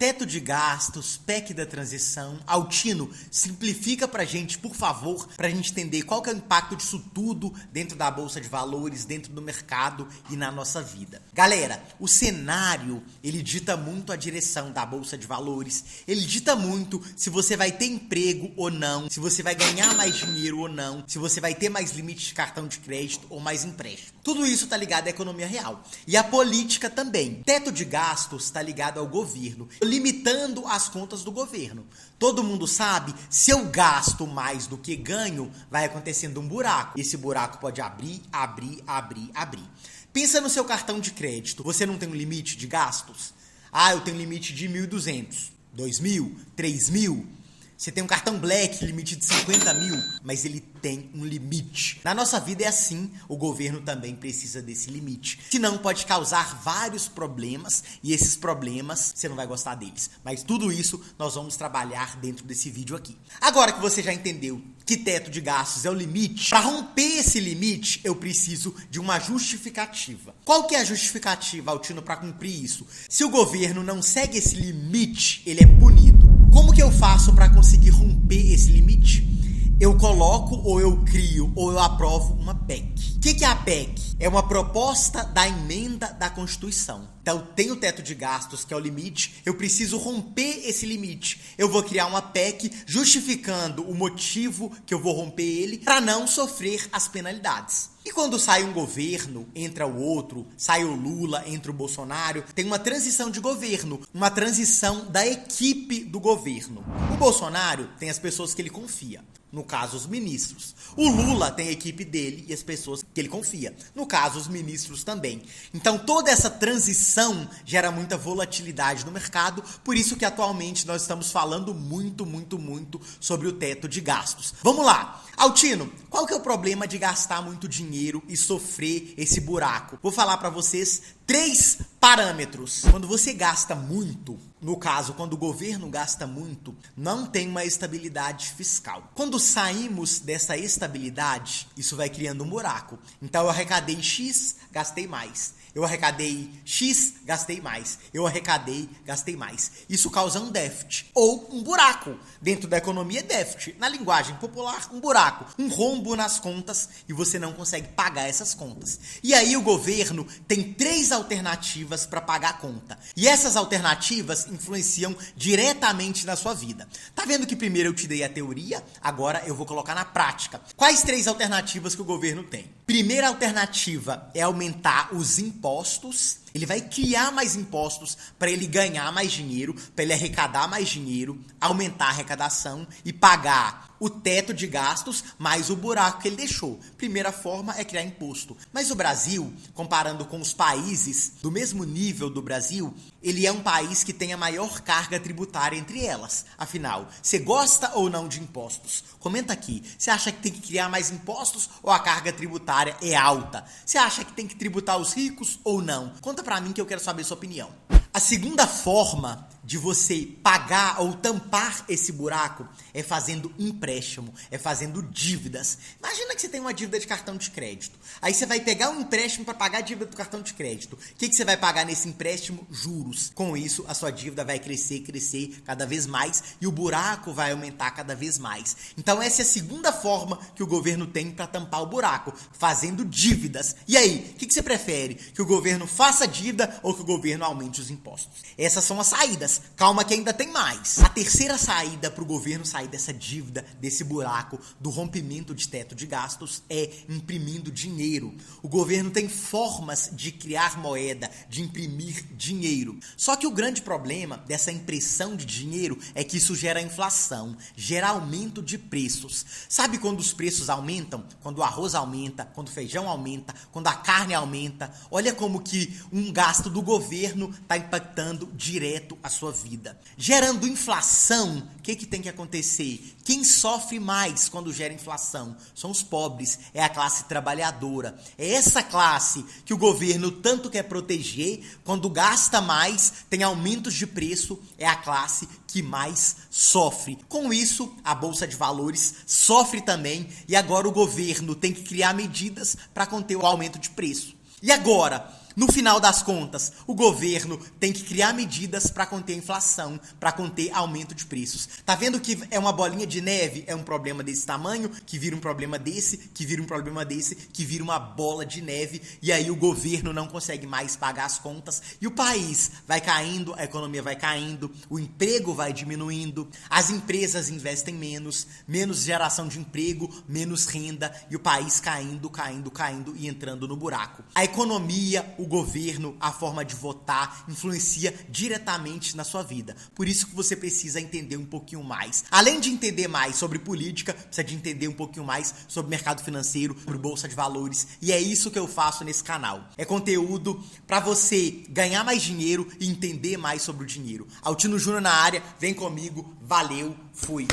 Teto de gastos, PEC da transição. Altino, simplifica pra gente, por favor, pra gente entender qual que é o impacto disso tudo dentro da Bolsa de Valores, dentro do mercado e na nossa vida. Galera, o cenário, ele dita muito a direção da Bolsa de Valores, ele dita muito se você vai ter emprego ou não, se você vai ganhar mais dinheiro ou não, se você vai ter mais limite de cartão de crédito ou mais empréstimo. Tudo isso tá ligado à economia real. E a política também. Teto de gastos tá ligado ao governo, limitando as contas do governo. Todo mundo sabe, se eu gasto mais do que ganho, vai acontecendo um buraco. Esse buraco pode abrir. Pensa no seu cartão de crédito. Você não tem um limite de gastos? Ah, eu tenho um limite de 1.200, 2.000, 3.000. Você tem um cartão Black, limite de 50 mil, mas ele tem um limite. Na nossa vida é assim, o governo também precisa desse limite. Senão pode causar vários problemas e esses problemas você não vai gostar deles. Mas tudo isso nós vamos trabalhar dentro desse vídeo aqui. Agora que você já entendeu que teto de gastos é o limite, para romper esse limite eu preciso de uma justificativa. Qual que é a justificativa, Altino, para cumprir isso? Se o governo não segue esse limite, ele é punido. Como que eu faço para conseguir romper esse limite? Eu coloco ou eu crio ou eu aprovo uma PEC. O que é a PEC? É uma proposta da emenda da Constituição. Então tem o teto de gastos, que é o limite, eu preciso romper esse limite. Eu vou criar uma PEC justificando o motivo que eu vou romper ele para não sofrer as penalidades. E quando sai um governo, entra o outro, sai o Lula, entra o Bolsonaro, tem uma transição de governo, uma transição da equipe do governo. O Bolsonaro tem as pessoas que ele confia, no caso os ministros. O Lula tem a equipe dele e as pessoas que ele confia, no caso os ministros também. Então toda essa transição gera muita volatilidade no mercado, por isso que atualmente nós estamos falando muito sobre o teto de gastos. Vamos lá! Altino, qual que é o problema de gastar muito dinheiro e sofrer esse buraco? Vou falar para vocês 3 parâmetros. Quando você gasta muito, no caso, quando o governo gasta muito, não tem uma estabilidade fiscal. Quando saímos dessa estabilidade, isso vai criando um buraco. Então eu arrecadei X, gastei mais. Eu arrecadei X, gastei mais. Eu arrecadei, gastei mais. Isso causa um déficit ou um buraco. Dentro da economia, déficit. Na linguagem popular, um buraco. Um rombo nas contas e você não consegue pagar essas contas. E aí o governo tem 3 alternativas para pagar a conta. E essas alternativas influenciam diretamente na sua vida. Tá vendo que primeiro eu te dei a teoria? Agora eu vou colocar na prática. Quais 3 alternativas que o governo tem? Primeira alternativa é aumentar os impostos. Ele vai criar mais impostos para ele ganhar mais dinheiro, para ele arrecadar mais dinheiro, aumentar a arrecadação e pagar o teto de gastos mais o buraco que ele deixou. Primeira forma é criar imposto. Mas o Brasil, comparando com os países do mesmo nível do Brasil, ele é um país que tem a maior carga tributária entre elas. Afinal, você gosta ou não de impostos? Comenta aqui. Você acha que tem que criar mais impostos ou a carga tributária é alta? Você acha que tem que tributar os ricos ou não? Conta pra mim que eu quero saber sua opinião. A segunda forma de você pagar ou tampar esse buraco é fazendo empréstimo, é fazendo dívidas. Imagina que você tem uma dívida de cartão de crédito. Aí você vai pegar um empréstimo para pagar a dívida do cartão de crédito. O que você vai pagar nesse empréstimo? Juros. Com isso, a sua dívida vai crescer cada vez mais e o buraco vai aumentar cada vez mais. Então essa é a segunda forma que o governo tem para tampar o buraco, fazendo dívidas. E aí, o que você prefere? Que o governo faça dívida ou que o governo aumente os impostos? Essas são as saídas. Calma que ainda tem mais. A terceira saída para o governo sair dessa dívida, desse buraco, do rompimento de teto de gastos é imprimindo dinheiro. O governo tem formas de criar moeda, de imprimir dinheiro. Só que o grande problema dessa impressão de dinheiro é que isso gera inflação, gera aumento de preços. Sabe quando os preços aumentam? Quando o arroz aumenta, quando o feijão aumenta, quando a carne aumenta. Olha como que um gasto do governo está impactando direto a sua vida. Gerando inflação, o que tem que acontecer? Quem sofre mais quando gera inflação? São os pobres, é a classe trabalhadora. É essa classe que o governo tanto quer proteger, quando gasta mais, tem aumentos de preço, é a classe que mais sofre. Com isso, a Bolsa de Valores sofre também e agora o governo tem que criar medidas para conter o aumento de preço. E agora, No final das contas, o governo tem que criar medidas para conter a inflação, para conter aumento de preços. Tá vendo que é uma bolinha de neve? É um problema desse tamanho, que vira um problema desse, que vira um problema desse, que vira uma bola de neve, e aí o governo não consegue mais pagar as contas, e o país vai caindo, a economia vai caindo, o emprego vai diminuindo, as empresas investem menos, menos geração de emprego, menos renda, e o país caindo e entrando no buraco. A economia, o governo, a forma de votar, influencia diretamente na sua vida. Por isso que você precisa entender um pouquinho mais. Além de entender mais sobre política, precisa de entender um pouquinho mais sobre mercado financeiro, sobre bolsa de valores. E é isso que eu faço nesse canal. É conteúdo para você ganhar mais dinheiro e entender mais sobre o dinheiro. Altino Júnior na área, vem comigo. Valeu, fui.